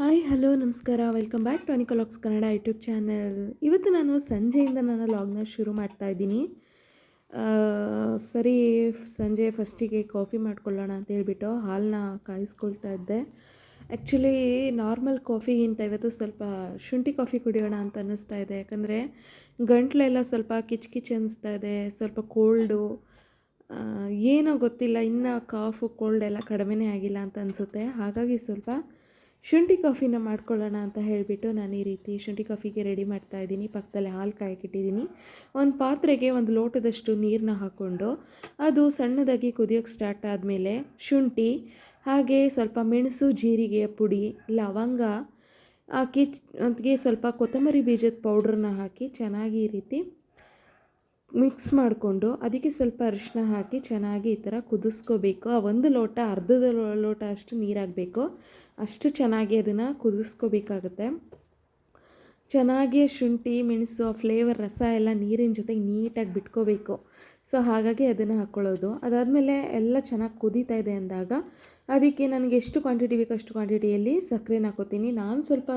Hi hello ನಮಸ್ಕಾರ welcome back to ಅನಿಕಲಾಕ್ಸ್ Kannada YouTube channel. ಇವತ್ತು ನಾನು ಸಂಜೆಯಿಂದ ನನ್ನ ಲಾಗ್ನ ಶುರು ಮಾಡ್ತಾ ಇದ್ದೀನಿ. ಸರಿ, ಸಂಜೆ ಫಸ್ಟಿಗೆ ಕಾಫಿ ಮಾಡ್ಕೊಳ್ಳೋಣ ಅಂತ ಹೇಳ್ಬಿಟ್ಟು ಹಾಲನ್ನ ಕಾಯಿಸ್ಕೊಳ್ತಾ ಇದ್ದೆ. ಆ್ಯಕ್ಚುಲಿ ನಾರ್ಮಲ್ ಕಾಫಿಗಿಂತ ಇವತ್ತು ಸ್ವಲ್ಪ ಶುಂಠಿ ಕಾಫಿ ಕುಡಿಯೋಣ ಅಂತ ಅನ್ನಿಸ್ತಾ ಇದೆ. ಯಾಕಂದರೆ ಗಂಟ್ಲೆಲ್ಲ ಸ್ವಲ್ಪ ಕಿಚ್ ಕಿಚ್ ಅನ್ನಿಸ್ತಾ ಇದೆ, ಸ್ವಲ್ಪ ಕೋಲ್ಡು. ಏನೋ ಗೊತ್ತಿಲ್ಲ, ಇನ್ನು ಕಾಫು ಕೋಲ್ಡ್ ಎಲ್ಲ ಕಡಿಮೆನೇ ಆಗಿಲ್ಲ ಅಂತ ಅನಿಸುತ್ತೆ. ಹಾಗಾಗಿ ಸ್ವಲ್ಪ ಶುಂಠಿ ಕಾಫಿನ ಮಾಡ್ಕೊಳ್ಳೋಣ ಅಂತ ಹೇಳಿಬಿಟ್ಟು ನಾನು ಈ ರೀತಿ ಶುಂಠಿ ಕಾಫಿಗೆ ರೆಡಿ ಮಾಡ್ತಾ ಇದ್ದೀನಿ. ಪಕ್ಕದಲ್ಲೇ ಹಾಲು ಕಾಯಕ್ಕಿಟ್ಟಿದ್ದೀನಿ. ಒಂದು ಪಾತ್ರೆಗೆ ಒಂದು ಲೋಟದಷ್ಟು ನೀರನ್ನ ಹಾಕ್ಕೊಂಡು ಅದು ಸಣ್ಣದಾಗಿ ಕುದಿಯೋಕ್ಕೆ ಸ್ಟಾರ್ಟ್ ಆದಮೇಲೆ ಶುಂಠಿ, ಹಾಗೆ ಸ್ವಲ್ಪ ಮೆಣಸು, ಜೀರಿಗೆಯ ಪುಡಿ, ಲವಂಗ ಹಾಕಿ, ಅದಕ್ಕೆ ಸ್ವಲ್ಪ ಕೊತ್ತಂಬರಿ ಬೀಜದ ಪೌಡ್ರನ್ನ ಹಾಕಿ ಚೆನ್ನಾಗಿ ಈ ರೀತಿ ಮಿಕ್ಸ್ ಮಾಡಿಕೊಂಡು ಅದಕ್ಕೆ ಸ್ವಲ್ಪ ಅರಿಶಿನ ಹಾಕಿ ಚೆನ್ನಾಗಿ ಈ ಥರ ಕುದಿಸ್ಕೋಬೇಕು. ಆ ಒಂದು ಲೋಟ ಅರ್ಧದ ಲೋಟ ಅಷ್ಟು ನೀರಾಗಬೇಕು, ಅಷ್ಟು ಚೆನ್ನಾಗಿ ಅದನ್ನು ಕುದಿಸ್ಕೋಬೇಕಾಗತ್ತೆ. ಚೆನ್ನಾಗಿ ಶುಂಠಿ ಮೆಣಸು ಫ್ಲೇವರ್ ರಸ ಎಲ್ಲ ನೀರಿನ ಜೊತೆಗೆ ನೀಟಾಗಿ ಬಿಟ್ಕೋಬೇಕು. ಸೊ ಹಾಗಾಗಿ ಅದನ್ನು ಹಾಕ್ಕೊಳ್ಳೋದು. ಅದಾದಮೇಲೆ ಎಲ್ಲ ಚೆನ್ನಾಗಿ ಕುದೀತಾ ಇದೆ ಅಂದಾಗ ಅದಕ್ಕೆ ನನಗೆ ಎಷ್ಟು ಕ್ವಾಂಟಿಟಿ ಬೇಕೋ ಅಷ್ಟು ಕ್ವಾಂಟಿಟಿಯಲ್ಲಿ ಸಕ್ಕರೆನ ಹಾಕ್ಕೋತೀನಿ. ನಾನು ಸ್ವಲ್ಪ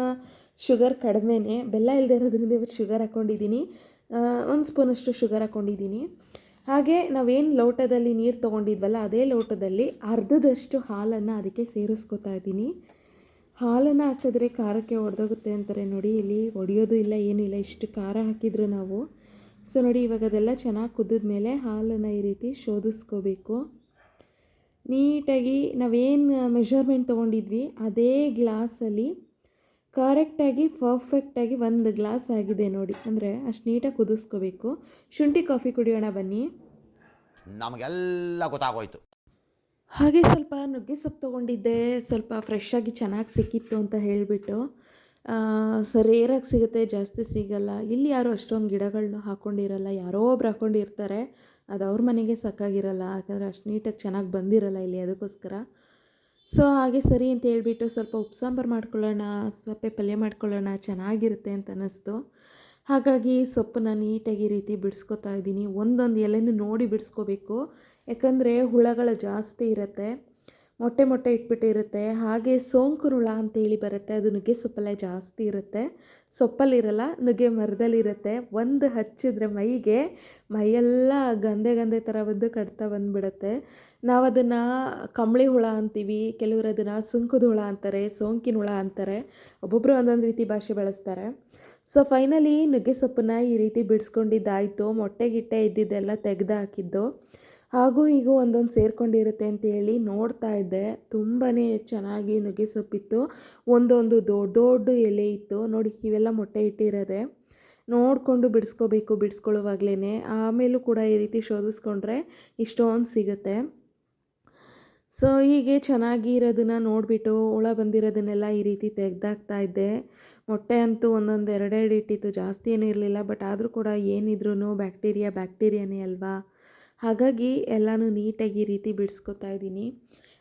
ಶುಗರ್ ಕಡಿಮೆನೇ, ಬೆಲ್ಲ ಇಲ್ಲದೆ ಇರೋದ್ರಿಂದ ಇವತ್ತು ಶುಗರ್ ಹಾಕ್ಕೊಂಡಿದ್ದೀನಿ. 1 ಸ್ಪೂನಷ್ಟು ಶುಗರ್ ಹಾಕ್ಕೊಂಡಿದ್ದೀನಿ. ಹಾಗೆ ನಾವೇನು ಲೋಟದಲ್ಲಿ ನೀರು ತೊಗೊಂಡಿದ್ವಲ್ಲ ಅದೇ ಲೋಟದಲ್ಲಿ ಅರ್ಧದಷ್ಟು ಹಾಲನ್ನು ಅದಕ್ಕೆ ಸೇರಿಸ್ಕೊತಾ ಇದ್ದೀನಿ. ಹಾಲನ್ನು ಹಾಕಿದ್ರೆ ಖಾರಕ್ಕೆ ಒಡೆದೋಗುತ್ತೆ ಅಂತಾರೆ ನೋಡಿ, ಇಲ್ಲಿ ಒಡೆಯೋದು ಇಲ್ಲ ಏನಿಲ್ಲ, ಇಷ್ಟು ಖಾರ ಹಾಕಿದ್ರು ನಾವು. ಸೊ ನೋಡಿ, ಇವಾಗ ಅದೆಲ್ಲ ಚೆನ್ನಾಗಿ ಕುದ್ದಿದ ಮೇಲೆ ಹಾಲನ್ನು ಈ ರೀತಿ ಶೋಧಿಸ್ಕೋಬೇಕು. ನೀಟಾಗಿ ನಾವೇನು ಮೆಷರ್ಮೆಂಟ್ ತೊಗೊಂಡಿದ್ವಿ ಅದೇ ಗ್ಲಾಸಲ್ಲಿ ಕರೆಕ್ಟಾಗಿ ಪರ್ಫೆಕ್ಟಾಗಿ 1 ಗ್ಲಾಸ್ ಆಗಿದೆ ನೋಡಿ. ಅಂದರೆ ಅಷ್ಟು ನೀಟಾಗಿ ಕುದಿಸ್ಕೋಬೇಕು. ಶುಂಠಿ ಕಾಫಿ ಕುಡಿಯೋಣ ಬನ್ನಿ. ನಮಗೆಲ್ಲ ಗೊತ್ತಾಗೋಯ್ತು. ಹಾಗೆ ಸ್ವಲ್ಪ ನುಗ್ಗೆ ಸೊಪ್ಪು ತೊಗೊಂಡಿದ್ದೆ, ಸ್ವಲ್ಪ ಫ್ರೆಶ್ಶಾಗಿ ಚೆನ್ನಾಗಿ ಸಿಕ್ಕಿತ್ತು ಅಂತ ಹೇಳಿಬಿಟ್ಟು. ರೇರಾಗಿ ಸಿಗುತ್ತೆ, ಜಾಸ್ತಿ ಸಿಗಲ್ಲ. ಇಲ್ಲಿ ಯಾರೂ ಅಷ್ಟೊಂದು ಗಿಡಗಳನ್ನ ಹಾಕ್ಕೊಂಡಿರಲ್ಲ, ಯಾರೋ ಒಬ್ರು ಹಾಕ್ಕೊಂಡಿರ್ತಾರೆ. ಅದು ಅವ್ರ ಮನೆಗೆ ಸಾಕಾಗಿರಲ್ಲ, ಯಾಕಂದರೆ ಅಷ್ಟು ನೀಟಾಗಿ ಚೆನ್ನಾಗಿ ಬಂದಿರಲ್ಲ ಇಲ್ಲಿ, ಅದಕ್ಕೋಸ್ಕರ. ಸೊ ಹಾಗೆ ಸರಿ ಅಂತ ಹೇಳ್ಬಿಟ್ಟು ಸ್ವಲ್ಪ ಉಪ್ಪು ಸಾಂಬಾರು ಮಾಡ್ಕೊಳ್ಳೋಣ, ಸೊಪ್ಪೆ ಪಲ್ಯ ಮಾಡ್ಕೊಳ್ಳೋಣ, ಚೆನ್ನಾಗಿರುತ್ತೆ ಅಂತ ಅನ್ನಿಸ್ತು. ಹಾಗಾಗಿ ಸೊಪ್ಪನ್ನ ನೀಟಾಗಿ ಈ ರೀತಿ ಬಿಡಿಸ್ಕೊತಾ ಇದ್ದೀನಿ. ಒಂದೊಂದು ಎಲೆನೂ ನೋಡಿ ಬಿಡಿಸ್ಕೋಬೇಕು, ಯಾಕಂದರೆ ಹುಳಗಳು ಜಾಸ್ತಿ ಇರುತ್ತೆ, ಮೊಟ್ಟೆ ಇಟ್ಬಿಟ್ಟಿರುತ್ತೆ. ಹಾಗೆ ಸೋಂಕು ಹುಳ ಅಂತೇಳಿ ಬರುತ್ತೆ, ಅದು ನುಗ್ಗೆ ಸೊಪ್ಪಲ್ಲೇ ಜಾಸ್ತಿ ಇರುತ್ತೆ. ಸೊಪ್ಪಲ್ಲಿರಲ್ಲ, ನುಗ್ಗೆ ಮರದಲ್ಲಿರುತ್ತೆ. ಒಂದು ಹಚ್ಚಿದ್ರೆ ಮೈಯೆಲ್ಲ ಗಂದೆ ಥರ ಬಂದು ಕಡ್ತಾ ಬಂದುಬಿಡುತ್ತೆ. ನಾವು ಅದನ್ನು ಕಂಬಳಿ ಹುಳ ಅಂತೀವಿ, ಕೆಲವರು ಅದನ್ನು ಸುಂಕದ ಹುಳ ಅಂತಾರೆ, ಸೋಂಕಿನ ಹುಳ ಅಂತಾರೆ. ಒಬ್ಬೊಬ್ಬರು ಒಂದೊಂದು ರೀತಿ ಭಾಷೆ ಬಳಸ್ತಾರೆ. ಸೊ ಫೈನಲಿ ನುಗ್ಗೆ ಸೊಪ್ಪನ್ನ ಈ ರೀತಿ ಬಿಡಿಸ್ಕೊಂಡಿದ್ದಾಯಿತು. ಮೊಟ್ಟೆ ಇದ್ದಿದ್ದೆಲ್ಲ ತೆಗೆದು ಹಾಕಿದ್ದು, ಹಾಗೂ ಹೀಗೂ ಒಂದೊಂದು ಸೇರಿಕೊಂಡಿರುತ್ತೆ ಅಂತೇಳಿ ನೋಡ್ತಾ ಇದ್ದೆ. ತುಂಬಾ ಚೆನ್ನಾಗಿ ನುಗ್ಗೆ ಸೊಪ್ಪಿತ್ತು, ಒಂದೊಂದು ದೊಡ್ಡ ಎಲೆ ಇತ್ತು ನೋಡಿ. ಇವೆಲ್ಲ ಮೊಟ್ಟೆ ಇಟ್ಟಿರೋದೆ ನೋಡಿಕೊಂಡು ಬಿಡಿಸ್ಕೋಬೇಕು, ಬಿಡಿಸ್ಕೊಳ್ಳುವಾಗಲೇ. ಆಮೇಲೂ ಕೂಡ ಈ ರೀತಿ ಶೋಧಿಸ್ಕೊಂಡ್ರೆ ಇಷ್ಟೊಂದು ಸಿಗುತ್ತೆ. ಸೊ ಹೀಗೆ ಚೆನ್ನಾಗಿ ಇರೋದನ್ನು ನೋಡಿಬಿಟ್ಟು ಹುಳ ಬಂದಿರೋದನ್ನೆಲ್ಲ ಈ ರೀತಿ ತೆಗೆದಾಕ್ತಾ ಇದ್ದೆ. ಮೊಟ್ಟೆ ಅಂತೂ ಒಂದೊಂದು 2 ಇಟ್ಟಿತ್ತು, ಜಾಸ್ತಿ ಏನೂ ಇರಲಿಲ್ಲ. ಬಟ್ ಆದರೂ ಕೂಡ ಏನಿದ್ರೂ ಬ್ಯಾಕ್ಟೀರಿಯಾನೇ ಅಲ್ವಾ. ಹಾಗಾಗಿ ಎಲ್ಲನೂ ನೀಟಾಗಿ ಈ ರೀತಿ ಬಿಡಿಸ್ಕೊತಾ ಇದ್ದೀನಿ.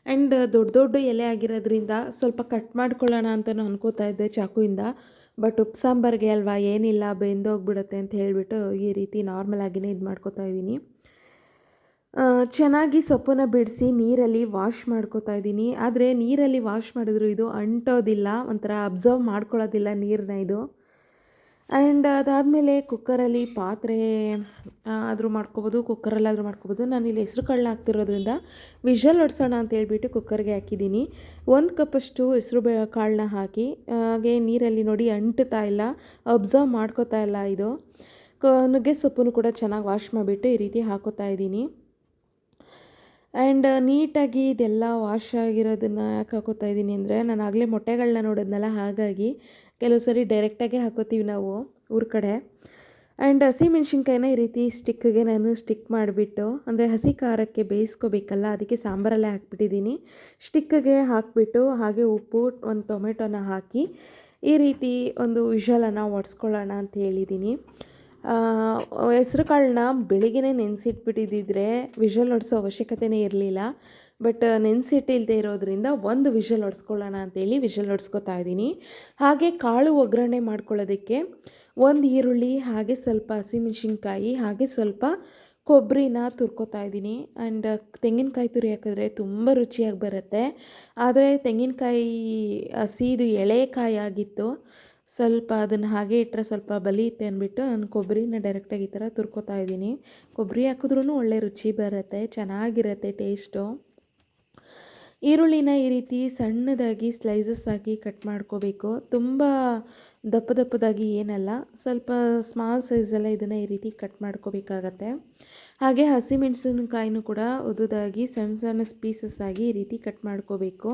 ಆ್ಯಂಡ್ ದೊಡ್ಡ ಎಲೆ ಆಗಿರೋದ್ರಿಂದ ಸ್ವಲ್ಪ ಕಟ್ ಮಾಡ್ಕೊಳ್ಳೋಣ ಅಂತಲೂ ಅನ್ಕೋತಾ ಇದ್ದೆ ಚಾಕುಯಿಂದ. ಬಟ್ ಉಪ್ಪು ಸಾಂಬಾರಿಗೆ ಅಲ್ವಾ, ಏನಿಲ್ಲ ಬೆಂದೋಗ್ಬಿಡುತ್ತೆ ಅಂತ ಹೇಳಿಬಿಟ್ಟು ಈ ರೀತಿ ನಾರ್ಮಲ್ ಆಗಿಯೇ ಇದು ಮಾಡ್ಕೋತಾ ಇದ್ದೀನಿ. ಚೆನ್ನಾಗಿ ಸೊಪ್ಪನ್ನು ಬಿಡಿಸಿ ನೀರಲ್ಲಿ ವಾಶ್ ಮಾಡ್ಕೋತಾ ಇದ್ದೀನಿ. ಆದರೆ ನೀರಲ್ಲಿ ವಾಶ್ ಮಾಡಿದ್ರು ಇದು ಅಂಟೋದಿಲ್ಲ, ಒಂಥರ ಅಬ್ಸರ್ವ್ ಮಾಡ್ಕೊಳ್ಳೋದಿಲ್ಲ ನೀರನ್ನ ಇದು. ಆ್ಯಂಡ್ ಅದಾದಮೇಲೆ ಕುಕ್ಕರಲ್ಲಿ ಪಾತ್ರೆ ಆದರೂ ಮಾಡ್ಕೋಬೋದು, ಕುಕ್ಕರಲ್ಲಾದರೂ ಮಾಡ್ಕೋಬೋದು. ನಾನಿಲ್ಲಿ ಹೆಸ್ರು ಕಾಳನ್ನ ಹಾಕ್ತಿರೋದ್ರಿಂದ ವಿಷಲ್ ಹೊಡ್ಸೋಣ ಅಂತ ಹೇಳ್ಬಿಟ್ಟು ಕುಕ್ಕರ್ಗೆ ಹಾಕಿದ್ದೀನಿ. 1 ಕಪ್ಪಷ್ಟು ಹೆಸ್ರು ಕಾಳನ್ನ ಹಾಕಿ ಹಾಗೆ ನೀರಲ್ಲಿ ನೋಡಿ ಅಂಟುತ್ತಾ ಇಲ್ಲ, ಅಬ್ಸರ್ವ್ ಮಾಡ್ಕೋತಾ ಇಲ್ಲ ಇದು. ನುಗ್ಗೆ ಸೊಪ್ಪನ್ನು ಕೂಡ ಚೆನ್ನಾಗಿ ವಾಶ್ ಮಾಡಿಬಿಟ್ಟು ಈ ರೀತಿ ಹಾಕೋತಾ ಇದ್ದೀನಿ. ಆ್ಯಂಡ್ ನೀಟಾಗಿ ಇದೆಲ್ಲ ವಾಶ್ ಆಗಿರೋದನ್ನು ಯಾಕೆ ಹಾಕೋತಾ ಇದ್ದೀನಿ ಅಂದರೆ, ನಾನು ಆಗಲೇ ಮೊಟ್ಟೆಗಳನ್ನ ನೋಡಿದ್ನಲ್ಲ, ಹಾಗಾಗಿ ಕೆಲವು ಸರಿ ಡೈರೆಕ್ಟಾಗೆ ಹಾಕೋತೀವಿ ನಾವು ಊರ ಕಡೆ. ಆ್ಯಂಡ್ ಹಸಿಮೆಣ್ಸಿನ್ಕಾಯಿನ ಈ ರೀತಿ ಸ್ಟಿಕ್ಗೆ ನಾನು ಸ್ಟಿಕ್ ಮಾಡಿಬಿಟ್ಟು, ಅಂದರೆ ಹಸಿ ಖಾರಕ್ಕೆ ಬೇಯಿಸ್ಕೋಬೇಕಲ್ಲ, ಅದಕ್ಕೆ ಸಾಂಬಾರಲ್ಲೇ ಹಾಕ್ಬಿಟ್ಟಿದ್ದೀನಿ. ಸ್ಟಿಕ್ಗೆ ಹಾಕಿಬಿಟ್ಟು ಹಾಗೆ ಉಪ್ಪು, 1 ಟೊಮೆಟೊನ ಹಾಕಿ ಈ ರೀತಿ ಒಂದು ವಿಷಲನ್ನು ಒಡ್ಸ್ಕೊಳ್ಳೋಣ ಅಂತ ಹೇಳಿದ್ದೀನಿ. ಹೆಸ್ರು ಕಾಳನ್ನ ಬೆಳಿಗ್ಗೆ ನೆನೆಸಿಟ್ಬಿಟ್ಟಿದ್ದಿದ್ರೆ ವಿಷಲ್ ಹೊಡ್ಸೋ ಅವಶ್ಯಕತೆಯೇ ಇರಲಿಲ್ಲ. ಬಟ್ ನೆನೆಸಿಟ್ಟಿಲ್ಲದೆ ಇರೋದ್ರಿಂದ 1 ವಿಷಲ್ ಹೊಡ್ಸ್ಕೊಳ್ಳೋಣ ಅಂತೇಳಿ ವಿಷಲ್ ಹೊಡ್ಸ್ಕೊತಾ ಇದ್ದೀನಿ. ಹಾಗೆ ಕಾಳು ಒಗ್ಗರಣೆ ಮಾಡ್ಕೊಳ್ಳೋದಕ್ಕೆ 1 ಈರುಳ್ಳಿ, ಹಾಗೆ ಸ್ವಲ್ಪ ಹಸಿಮೆಣ್ಸಿನ್ಕಾಯಿ, ಹಾಗೆ ಸ್ವಲ್ಪ ಕೊಬ್ಬರಿನ ತುರ್ಕೋತಾ ಇದ್ದೀನಿ. ಆ್ಯಂಡ್ ತೆಂಗಿನಕಾಯಿ ತುರಿ ಹಾಕಿದ್ರೆ ತುಂಬ ರುಚಿಯಾಗಿ ಬರುತ್ತೆ. ಆದರೆ ತೆಂಗಿನಕಾಯಿ ಹಸಿದು ಎಳೆ ಕಾಯಿ ಆಗಿತ್ತು. ಸ್ವಲ್ಪ ಅದನ್ನು ಹಾಗೆ ಇಟ್ಟರೆ ಸ್ವಲ್ಪ ಬಲಿಯುತ್ತೆ ಅಂದ್ಬಿಟ್ಟು ನಾನು ಕೊಬ್ಬರಿನ ಡೈರೆಕ್ಟಾಗಿ ಈ ಥರ ತುರ್ಕೋತಾ ಇದ್ದೀನಿ. ಕೊಬ್ಬರಿ ಹಾಕಿದ್ರೂ ಒಳ್ಳೆ ರುಚಿ ಬರುತ್ತೆ, ಚೆನ್ನಾಗಿರುತ್ತೆ ಟೇಸ್ಟು. ಈರುಳ್ಳಿನ ಈ ರೀತಿ ಸಣ್ಣದಾಗಿ ಸ್ಲೈಸಸ್ ಆಗಿ ಕಟ್ ಮಾಡ್ಕೋಬೇಕು. ತುಂಬ ದಪ್ಪ ದಪ್ಪದಾಗಿ ಏನಲ್ಲ, ಸ್ವಲ್ಪ ಸ್ಮಾಲ್ ಸೈಜೆಲ್ಲ ಇದನ್ನು ಈ ರೀತಿ ಕಟ್ ಮಾಡ್ಕೋಬೇಕಾಗತ್ತೆ. ಹಾಗೆ ಹಸಿಮೆಣಸಿನಕಾಯಿನೂ ಕೂಡ ಉದುದಾಗಿ ಸಣ್ಣ ಸಣ್ಣ ಪೀಸಸ್ ಆಗಿ ಈ ರೀತಿ ಕಟ್ ಮಾಡ್ಕೋಬೇಕು.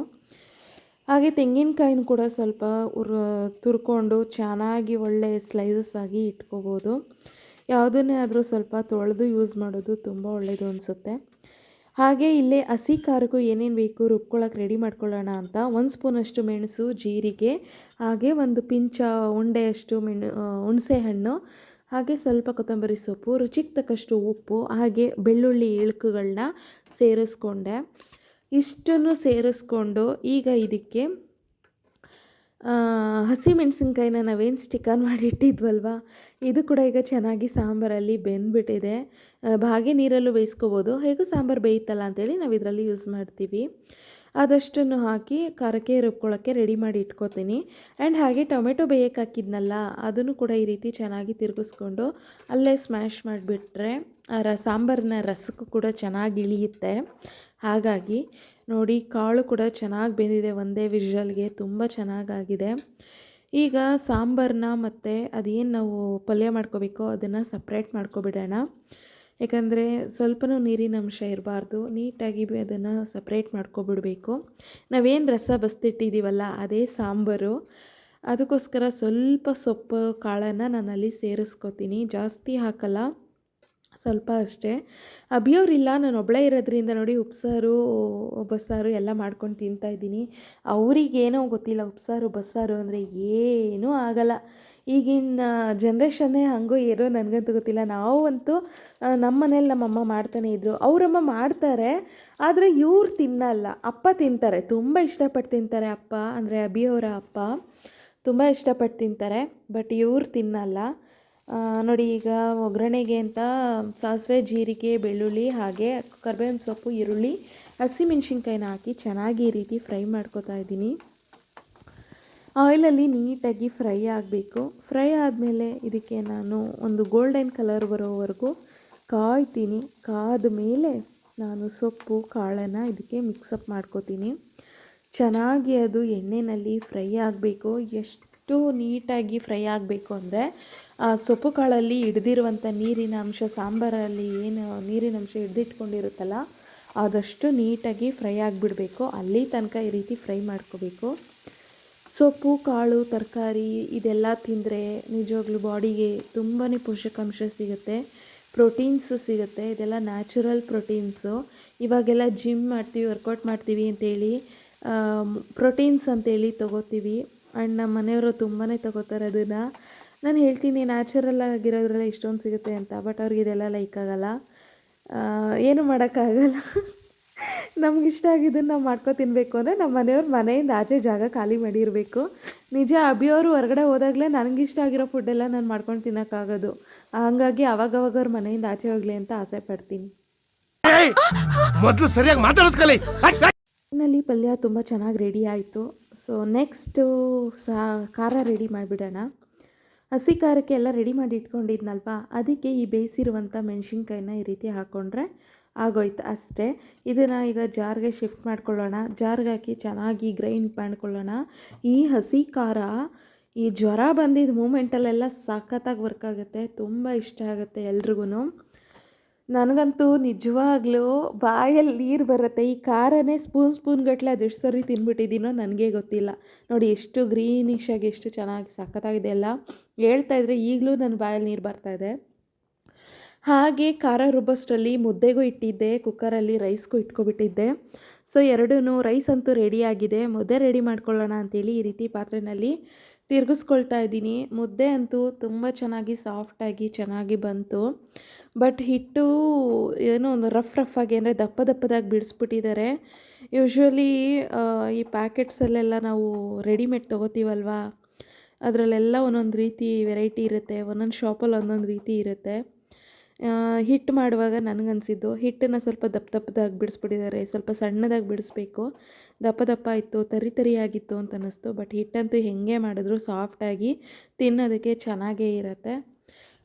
ಹಾಗೆ ತೆಂಗಿನಕಾಯಿನೂ ಕೂಡ ಸ್ವಲ್ಪ ತುರ್ಕೊಂಡು ಚೆನ್ನಾಗಿ ಒಳ್ಳೆ ಸ್ಲೈಸಸ್ ಆಗಿ ಇಟ್ಕೋಬೋದು. ಯಾವುದನ್ನೇ ಆದರೂ ಸ್ವಲ್ಪ ತೊಳೆದು ಯೂಸ್ ಮಾಡೋದು ತುಂಬ ಒಳ್ಳೆಯದು ಅನಿಸುತ್ತೆ. ಹಾಗೆ ಇಲ್ಲೇ ಹಸಿ ಖಾರಕ್ಕೂ ಏನೇನು ಬೇಕು ರುಬ್ಕೊಳ್ಳೋಕೆ ರೆಡಿ ಮಾಡ್ಕೊಳ್ಳೋಣ ಅಂತ 1 ಸ್ಪೂನಷ್ಟು ಮೆಣಸು, ಜೀರಿಗೆ, ಹಾಗೆ ಒಂದು ಪಿಂಚ ಉಂಡೆಯಷ್ಟು ಹುಣಸೆ ಹಣ್ಣು, ಹಾಗೆ ಸ್ವಲ್ಪ ಕೊತ್ತಂಬರಿ ಸೊಪ್ಪು, ರುಚಿಗೆ ತಕ್ಕಷ್ಟು ಉಪ್ಪು, ಹಾಗೆ ಬೆಳ್ಳುಳ್ಳಿ ಇಳುಕುಗಳನ್ನ ಸೇರಿಸ್ಕೊಂಡೆ. ಇಷ್ಟನ್ನು ಸೇರಿಸ್ಕೊಂಡು ಈಗ ಇದಕ್ಕೆ ಹಸಿಮೆಣಸಿನ್ಕಾಯಿನ ನಾವೇನು ಸ್ಟಿಕನ್ ಮಾಡಿ ಇಟ್ಟಿದ್ವಲ್ವ, ಇದು ಕೂಡ ಈಗ ಚೆನ್ನಾಗಿ ಸಾಂಬಾರಲ್ಲಿ ಬೆಂದ್ಬಿಟ್ಟಿದೆ. ಹಾಗೆ ನೀರಲ್ಲೂ ಬೇಯಿಸ್ಕೋಬೋದು, ಹೇಗೂ ಸಾಂಬಾರು ಬೇಯುತ್ತಲ್ಲ ಅಂತೇಳಿ ನಾವು ಇದರಲ್ಲಿ ಯೂಸ್ ಮಾಡ್ತೀವಿ. ಅದಷ್ಟನ್ನು ಹಾಕಿ ಖಾರಕ್ಕೆ ರುಬ್ಕೊಳ್ಳೋಕ್ಕೆ ರೆಡಿ ಮಾಡಿ ಇಟ್ಕೋತೀನಿ. ಆ್ಯಂಡ್ ಹಾಗೆ ಟೊಮೆಟೊ ಬೇಯಕ್ಕೆ ಹಾಕಿದ್ನಲ್ಲ, ಅದನ್ನು ಕೂಡ ಈ ರೀತಿ ಚೆನ್ನಾಗಿ ತಿರುಗಿಸ್ಕೊಂಡು ಅಲ್ಲೇ ಸ್ಮ್ಯಾಶ್ ಮಾಡಿಬಿಟ್ರೆ ಸಾಂಬಾರಿನ ರಸಕ್ಕೂ ಕೂಡ ಚೆನ್ನಾಗಿ ಇಳಿಯುತ್ತೆ. ಹಾಗಾಗಿ ನೋಡಿ, ಕಾಳು ಕೂಡ ಚೆನ್ನಾಗಿ ಬೆಂದಿದೆ, ಒಂದೇ ವಿಷಲ್ಗೆ ತುಂಬ ಚೆನ್ನಾಗಾಗಿದೆ. ಈಗ ಸಾಂಬಾರನ್ನ ಮತ್ತು ಅದೇನು ನಾವು ಪಲ್ಯ ಮಾಡ್ಕೋಬೇಕೋ ಅದನ್ನು ಸಪ್ರೇಟ್ ಮಾಡ್ಕೊಬಿಡೋಣ. ಯಾಕಂದರೆ ಸ್ವಲ್ಪನೂ ನೀರಿನ ಅಂಶ ಇರಬಾರ್ದು, ನೀಟಾಗಿ ಅದನ್ನು ಸಪ್ರೇಟ್ ಮಾಡ್ಕೊಬಿಡಬೇಕು. ನಾವೇನು ರಸ ಬಸ್ತಿಟ್ಟಿದ್ದೀವಲ್ಲ ಅದೇ ಸಾಂಬಾರು, ಅದಕ್ಕೋಸ್ಕರ ಸ್ವಲ್ಪ ಸೊಪ್ಪು ಕಾಳನ್ನು ನಾನಲ್ಲಿ ಸೇರಿಸ್ಕೋತೀನಿ, ಜಾಸ್ತಿ ಹಾಕಲ್ಲ, ಸ್ವಲ್ಪ ಅಷ್ಟೇ. ಅಭಿಯವರಿಲ್ಲ, ನಾನು ಒಬ್ಬಳೇ ಇರೋದ್ರಿಂದ ನೋಡಿ ಉಪ್ಸಾರು ಬಸ್ಸಾರು ಎಲ್ಲ ಮಾಡ್ಕೊಂಡು ತಿಂತಾಯಿದ್ದೀನಿ. ಅವರಿಗೇನೋ ಗೊತ್ತಿಲ್ಲ, ಉಪ್ಸಾರು ಬಸ್ಸಾರು ಅಂದರೆ ಏನೂ ಆಗಲ್ಲ. ಈಗಿನ ಜನ್ರೇಷನ್ನೇ ಹಂಗೋ ಏನೋ ನನಗಂತೂ ಗೊತ್ತಿಲ್ಲ. ನಾವಂತೂ ನಮ್ಮ ಮನೇಲಿ ನಮ್ಮಮ್ಮ ಮಾಡ್ತಾನೆ ಇದ್ದರು, ಅವರಮ್ಮ ಮಾಡ್ತಾರೆ, ಆದರೆ ಇವ್ರು ತಿನ್ನಲ್ಲ. ಅಪ್ಪ ತಿಂತಾರೆ, ತುಂಬ ಇಷ್ಟಪಟ್ಟು ತಿಂತಾರೆ. ಅಪ್ಪ ಅಂದರೆ ಅಭಿಯವರ ಅಪ್ಪ ತುಂಬ ಇಷ್ಟಪಟ್ಟು ತಿಂತಾರೆ, ಬಟ್ ಇವ್ರು ತಿನ್ನಲ್ಲ. ನೋಡಿ, ಈಗ ಒಗ್ಗರಣೆಗೆ ಅಂತ ಸಾಸಿವೆ, ಜೀರಿಗೆ, ಬೆಳ್ಳುಳ್ಳಿ, ಹಾಗೆ ಕರಿಬೇವಿನ ಸೊಪ್ಪು, ಈರುಳ್ಳಿ, ಹಸಿಮೆಣ್ಸಿನ್ಕಾಯಿನ ಹಾಕಿ ಚೆನ್ನಾಗಿ ಈ ರೀತಿ ಫ್ರೈ ಮಾಡ್ಕೊತಾ ಇದ್ದೀನಿ. ಆಯಿಲಲ್ಲಿ ನೀಟಾಗಿ ಫ್ರೈ ಆಗಬೇಕು. ಫ್ರೈ ಆದಮೇಲೆ ಇದಕ್ಕೆ ನಾನು ಒಂದು ಗೋಲ್ಡನ್ ಕಲರ್ ಬರೋವರೆಗೂ ಕಾಯ್ತೀನಿ. ಕಾದ ಮೇಲೆ ನಾನು ಸೊಪ್ಪು ಕಾಳನ್ನು ಇದಕ್ಕೆ ಮಿಕ್ಸಪ್ ಮಾಡ್ಕೋತೀನಿ. ಚೆನ್ನಾಗಿ ಅದು ಎಣ್ಣೆಯಲ್ಲಿ ಫ್ರೈ ಆಗಬೇಕು. ಎಷ್ಟು ನೀಟಾಗಿ ಫ್ರೈ ಆಗಬೇಕು ಅಂದರೆ ಆ ಸೊಪ್ಪು ಕಾಳಲ್ಲಿ ಹಿಡ್ದಿರುವಂಥ ನೀರಿನ ಅಂಶ, ಸಾಂಬಾರಲ್ಲಿ ಏನು ನೀರಿನ ಅಂಶ ಹಿಡ್ದಿಟ್ಕೊಂಡಿರುತ್ತಲ್ಲ ಆದಷ್ಟು ನೀಟಾಗಿ ಫ್ರೈ ಆಗಿಬಿಡಬೇಕು. ಅಲ್ಲಿ ತನಕ ಈ ರೀತಿ ಫ್ರೈ ಮಾಡ್ಕೋಬೇಕು. ಸೊಪ್ಪು ಕಾಳು ತರಕಾರಿ ಇದೆಲ್ಲ ತಿಂದರೆ ನಿಜವಾಗ್ಲೂ ಬಾಡಿಗೆ ತುಂಬಾ ಪೋಷಕಾಂಶ ಸಿಗುತ್ತೆ, ಪ್ರೋಟೀನ್ಸ್ ಸಿಗುತ್ತೆ. ಇದೆಲ್ಲ ನ್ಯಾಚುರಲ್ ಪ್ರೋಟೀನ್ಸು. ಇವಾಗೆಲ್ಲ ಜಿಮ್ ಮಾಡ್ತೀವಿ, ವರ್ಕೌಟ್ ಮಾಡ್ತೀವಿ ಅಂತೇಳಿ ಪ್ರೋಟೀನ್ಸ್ ಅಂತೇಳಿ ತೊಗೋತೀವಿ. ಆ್ಯಂಡ್ ನಮ್ಮ ಮನೆಯವರು ತುಂಬಾ ತೊಗೋತಾರೆ ಅದನ್ನು. ನಾನು ಹೇಳ್ತೀನಿ ನ್ಯಾಚುರಲ್ ಆಗಿರೋದ್ರೆಲ್ಲ ಇಷ್ಟೊಂದು ಸಿಗುತ್ತೆ ಅಂತ, ಬಟ್ ಅವ್ರಿಗೆ ಇದೆಲ್ಲ ಲೈಕ್ ಆಗೋಲ್ಲ, ಏನು ಮಾಡೋಕ್ಕಾಗಲ್ಲ. ನಮಗಿಷ್ಟ ಆಗಿದ್ದನ್ನು ನಾವು ಮಾಡ್ಕೊ ತಿನ್ನಬೇಕು ಅಂದರೆ ನಮ್ಮ ಮನೆಯವ್ರು ಮನೆಯಿಂದ ಆಚೆ ಜಾಗ ಖಾಲಿ ಮಾಡಿರಬೇಕು. ನಿಜ, ಅಭಿಯವರು ಹೊರಗಡೆ ಹೋದಾಗಲೇ ನನಗಿಷ್ಟ ಆಗಿರೋ ಫುಡ್ಡೆಲ್ಲ ನಾನು ಮಾಡ್ಕೊಂಡು ತಿನ್ನೋಕ್ಕಾಗೋದು. ಹಾಗಾಗಿ ಅವಾಗವಾಗ ಅವ್ರ ಮನೆಯಿಂದ ಆಚೆ ಹೋಗಲಿ ಅಂತ ಆಸೆ ಪಡ್ತೀನಿ. ಮೊದಲು ಸರಿಯಾಗಿ ಮಾತಾಡೋದು ಕಲಿ. ನಲ್ಲಿ ಪಲ್ಯ ತುಂಬ ಚೆನ್ನಾಗಿ ರೆಡಿ ಆಯಿತು. ಸೊ ನೆಕ್ಸ್ಟು ಖಾರ ರೆಡಿ ಮಾಡಿಬಿಡೋಣ. ಹಸಿ ಖಾರಕ್ಕೆ ಎಲ್ಲ ರೆಡಿ ಮಾಡಿ ಇಟ್ಕೊಂಡಿದ್ನಲ್ವ, ಅದಕ್ಕೆ ಈ ಬೇಯಿಸಿರುವಂಥ ಮೆಣಸಿನ್ಕಾಯಿನ ಈ ರೀತಿ ಹಾಕ್ಕೊಂಡ್ರೆ ಆಗೋಯ್ತು ಅಷ್ಟೇ. ಇದನ್ನು ಈಗ ಜಾರ್ಗೆ ಶಿಫ್ಟ್ ಮಾಡ್ಕೊಳ್ಳೋಣ. ಜಾರ್ಗೆ ಹಾಕಿ ಚೆನ್ನಾಗಿ ಗ್ರೈಂಡ್ ಮಾಡ್ಕೊಳ್ಳೋಣ. ಈ ಹಸಿ ಖಾರ ಈ ಜ್ವರ ಬಂದಿದ್ದ ಮೂಮೆಂಟಲ್ಲೆಲ್ಲ ಸಖತ್ತಾಗಿ ವರ್ಕ್ ಆಗುತ್ತೆ, ತುಂಬ ಇಷ್ಟ ಆಗುತ್ತೆ ಎಲ್ರಿಗೂ. ನನಗಂತೂ ನಿಜವಾಗ್ಲೂ ಬಾಯಲ್ಲಿ ನೀರು ಬರುತ್ತೆ. ಈ ಖಾರನೇ ಸ್ಪೂನ್ ಗಟ್ಟಲೆ ಅದೆಷ್ಟು ಸರಿ ತಿನ್ಬಿಟ್ಟಿದ್ದೀನೋ ನನಗೆ ಗೊತ್ತಿಲ್ಲ. ನೋಡಿ ಎಷ್ಟು ಗ್ರೀನಿಶ್ ಆಗಿ ಎಷ್ಟು ಚೆನ್ನಾಗಿ ಸಖತ್ತಾಗಿದೆ ಎಲ್ಲ. ಹೇಳ್ತಾಯಿದ್ರೆ ಈಗಲೂ ನನ್ನ ಬಾಯಲ್ಲಿ ನೀರು ಬರ್ತಾಯಿದೆ. ಹಾಗೆ ಖಾರ ರುಬ್ಬೋಷ್ಟರಲ್ಲಿ ಮುದ್ದೆಗೂ ಇಟ್ಟಿದ್ದೆ, ಕುಕ್ಕರಲ್ಲಿ ರೈಸ್ಗೂ ಇಟ್ಕೊಬಿಟ್ಟಿದ್ದೆ. ಸೊ ಎರಡೂ ರೈಸ್ ಅಂತೂ ರೆಡಿಯಾಗಿದೆ. ಮುದ್ದೆ ರೆಡಿ ಮಾಡ್ಕೊಳ್ಳೋಣ ಅಂತೇಳಿ ಈ ರೀತಿ ಪಾತ್ರೆಯಲ್ಲಿ ತಿರುಗಿಸ್ಕೊಳ್ತಾ ಇದ್ದೀನಿ. ಮುದ್ದೆ ಅಂತೂ ತುಂಬ ಚೆನ್ನಾಗಿ ಸಾಫ್ಟಾಗಿ ಚೆನ್ನಾಗಿ ಬಂತು. ಬಟ್ ಹಿಟ್ಟು ಏನೋ ಒಂದು ರಫ್ ಆಗಿ ಅಂದರೆ ದಪ್ಪದಾಗಿ ಬಿಡಿಸ್ಬಿಟ್ಟಿದ್ದಾರೆ. ಯೂಶ್ವಲಿ ಈ ಪ್ಯಾಕೆಟ್ಸಲ್ಲೆಲ್ಲ ನಾವು ರೆಡಿಮೇಡ್ ತೊಗೋತೀವಲ್ವ, ಅದರಲ್ಲೆಲ್ಲ ಒಂದೊಂದು ರೀತಿ ವೆರೈಟಿ ಇರುತ್ತೆ, ಒಂದೊಂದು ಶಾಪಲ್ಲಿ ಒಂದೊಂದು ರೀತಿ ಇರುತ್ತೆ. ಹಿಟ್ಟು ಮಾಡುವಾಗ ನನಗನ್ಸಿದ್ದು ಹಿಟ್ಟನ್ನು ಸ್ವಲ್ಪ ದಪ್ಪ ದಪ್ಪದಾಗಿ ಬಿಡಿಸ್ಬಿಟ್ಟಿದ್ದಾರೆ, ಸ್ವಲ್ಪ ಸಣ್ಣದಾಗಿ ಬಿಡಿಸ್ಬೇಕು. ದಪ್ಪ ದಪ್ಪ ಇತ್ತು, ತರಿ ತರಿಯಾಗಿತ್ತು ಅಂತ ಅನ್ನಿಸ್ತು. ಬಟ್ ಹಿಟ್ಟಂತೂ ಹೆಂಗೆ ಮಾಡಿದ್ರು ಸಾಫ್ಟಾಗಿ ತಿನ್ನೋದಕ್ಕೆ ಚೆನ್ನಾಗೇ ಇರುತ್ತೆ.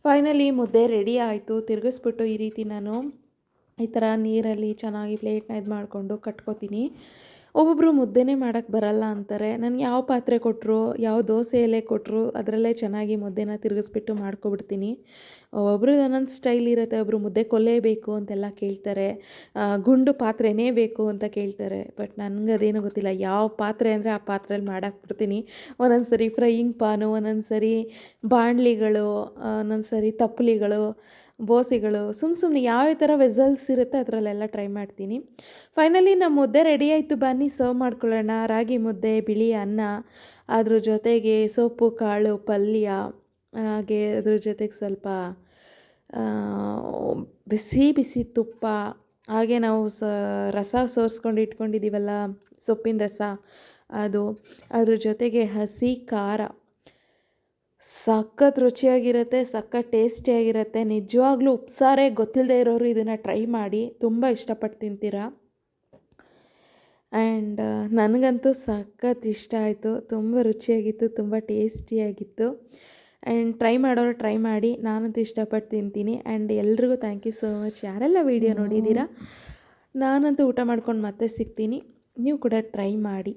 ಫೈನಲಿ ಮುದ್ದೆ ರೆಡಿ ಆಯಿತು. ತಿರುಗಿಸ್ಬಿಟ್ಟು ಈ ರೀತಿ ನಾನು ಈ ಥರ ನೀರಲ್ಲಿ ಚೆನ್ನಾಗಿ ಪ್ಲೇಟ್ನ ಇದು ಮಾಡಿಕೊಂಡು ಕಟ್ಕೋತೀನಿ. ಒಬ್ಬೊಬ್ಬರು ಮುದ್ದೆನೇ ಮಾಡೋಕ್ಕೆ ಬರಲ್ಲ ಅಂತಾರೆ. ನನಗೆ ಯಾವ ಪಾತ್ರೆ ಕೊಟ್ಟರು, ಯಾವ ದೋಸೆ ಎಲೆ ಕೊಟ್ಟರು ಅದರಲ್ಲೇ ಚೆನ್ನಾಗಿ ಮುದ್ದೆನ ತಿರುಗಿಸ್ಬಿಟ್ಟು ಮಾಡ್ಕೊಬಿಡ್ತೀನಿ. ಒಬ್ರದ್ದು ಒಂದೊಂದು ಸ್ಟೈಲ್ ಇರುತ್ತೆ. ಒಬ್ಬರು ಮುದ್ದೆ ಕೊಲೆ ಬೇಕು ಅಂತೆಲ್ಲ ಕೇಳ್ತಾರೆ, ಗುಂಡು ಪಾತ್ರೆನೇ ಬೇಕು ಅಂತ ಕೇಳ್ತಾರೆ. ಬಟ್ ನನಗೆ ಅದೇನೂ ಗೊತ್ತಿಲ್ಲ, ಯಾವ ಪಾತ್ರೆ ಅಂದರೆ ಆ ಪಾತ್ರೆಯಲ್ಲಿ ಮಾಡಾಕ್ಬಿಡ್ತೀನಿ. ಒಂದೊಂದು ಸರಿ ಫ್ರೈಯಿಂಗ್ ಪಾನು, ಒಂದೊಂದು ಸರಿ ಬಾಣಲಿಗಳು, ಒಂದೊಂದು ಸರಿ ತಪ್ಪಲಿಗಳು, ಬೋಸಿಗಳು, ಸುಮ್ಮನೆ ಯಾವ ಥರ ವೆಸಲ್ಸ್ ಇರುತ್ತೆ ಅದರಲ್ಲೆಲ್ಲ ಟ್ರೈ ಮಾಡ್ತೀನಿ. ಫೈನಲಿ ನಮ್ಮ ಮುದ್ದೆ ರೆಡಿ ಆಯಿತು. ಬನ್ನಿ ಸರ್ವ್ ಮಾಡ್ಕೊಳ್ಳೋಣ. ರಾಗಿ ಮುದ್ದೆ, ಬಿಳಿ ಅನ್ನ, ಅದ್ರ ಜೊತೆಗೆ ಸೊಪ್ಪು ಕಾಳು ಪಲ್ಯ, ಹಾಗೆ ಅದ್ರ ಜೊತೆಗೆ ಸ್ವಲ್ಪ ಬಿಸಿ ಬಿಸಿ ತುಪ್ಪ, ಹಾಗೆ ನಾವು ರಸ ಸೋರಿಸ್ಕೊಂಡು ಇಟ್ಕೊಂಡಿದ್ದೀವಲ್ಲ ಸೊಪ್ಪಿನ ರಸ ಅದು, ಅದ್ರ ಜೊತೆಗೆ ಹಸಿ ಖಾರ. ಸಖತ್ ರುಚಿಯಾಗಿರುತ್ತೆ, ಸಖತ್ ಟೇಸ್ಟಿಯಾಗಿರುತ್ತೆ. ನಿಜವಾಗ್ಲೂ ಉಪ್ಸಾರೇ ಗೊತ್ತಿಲ್ಲದೆ ಇರೋರು ಇದನ್ನು ಟ್ರೈ ಮಾಡಿ, ತುಂಬ ಇಷ್ಟಪಟ್ಟು ತಿಂತೀರಾ. ಆ್ಯಂಡ್ ನನಗಂತೂ ಸಖತ್ ಇಷ್ಟ ಆಯಿತು. ತುಂಬ ರುಚಿಯಾಗಿತ್ತು, ತುಂಬ ಟೇಸ್ಟಿಯಾಗಿತ್ತು. ಆ್ಯಂಡ್ ಟ್ರೈ ಮಾಡೋರು ಟ್ರೈ ಮಾಡಿ, ನಾನಂತೂ ಇಷ್ಟಪಟ್ಟು ತಿಂತೀನಿ. ಆ್ಯಂಡ್ ಎಲ್ರಿಗೂ ಥ್ಯಾಂಕ್ ಯು ಸೋ ಮಚ್ ಯಾರೆಲ್ಲ ವೀಡಿಯೋ ನೋಡಿದ್ದೀರಾ. ನಾನಂತೂ ಊಟ ಮಾಡ್ಕೊಂಡು ಮತ್ತೆ ಸಿಗ್ತೀನಿ, ನೀವು ಕೂಡ ಟ್ರೈ ಮಾಡಿ.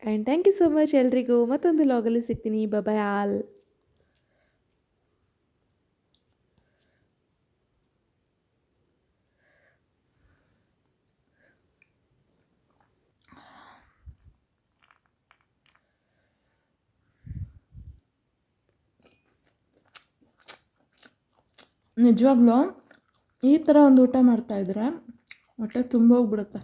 And thank you so much ಎಲ್ರಿಗೂ. ಮತ್ತೊಂದು ಲಾಗಲ್ಲಿ ಸಿಗ್ತೀನಿ. Bye all. ನಿಜವಾಗ್ಲೂ ಈ ಥರ ಒಂದು ಊಟ ಮಾಡ್ತಾಯಿದ್ರೆ ಹೊಟ್ಟೆ ತುಂಬ ಹೋಗ್ಬಿಡುತ್ತೆ.